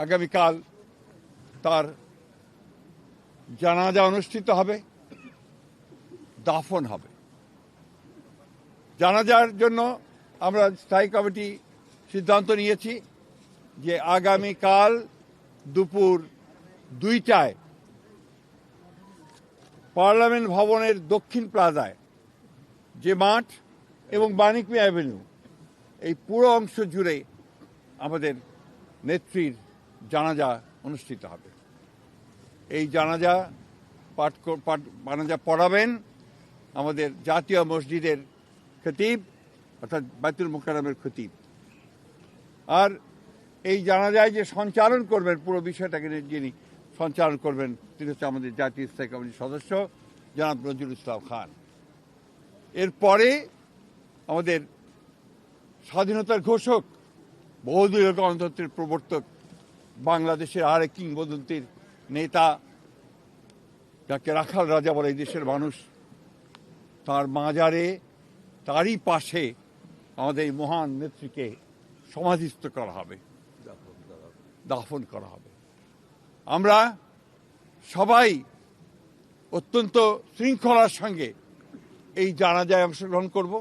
আগামীকাল তার জানাজা অনুষ্ঠিত হবে, দাফন হবে। জানাজার জন্য আমরা স্থায়ী কমিটি সিদ্ধান্ত নিয়েছি যে আগামীকাল দুপুর 2টায় পার্লামেন্ট ভবনের দক্ষিণ প্লাজায় যে মাঠ এবং বাণিজ্য অ্যাভিনিউ এই পুরো অংশ জুড়ে আমাদের নেত্রীর জানাজা অনুষ্ঠিত হবে। এই জানাজা পড়াবেন আমাদের জাতীয় মসজিদের খতিব অর্থাৎ বাইতুল মুকাররমের খতিব। আর এই জানাজায় যে সঞ্চালন করবেন, পুরো বিষয়টাকে যিনি সঞ্চালন করবেন তিনি হচ্ছে আমাদের জাতীয় স্থায়ী কমিটির সদস্য জনাব নজরুল ইসলাম খান। এরপরে আমাদের স্বাধীনতার ঘোষক, বহুদলীয় গণতন্ত্রের প্রবর্তক, বাংলাদেশের আরেক কিংবদন্তির নেতা যাকে রাখাল রাজা বলে এই দেশের মানুষ, তার মাজারে তারই পাশে আমাদের এই মহান নেত্রীকে সমাধিস্থ করা হবে, দাফন করা হবে। আমরা সবাই অত্যন্ত শৃঙ্খলার সঙ্গে এই জানাজায় অংশগ্রহণ করব।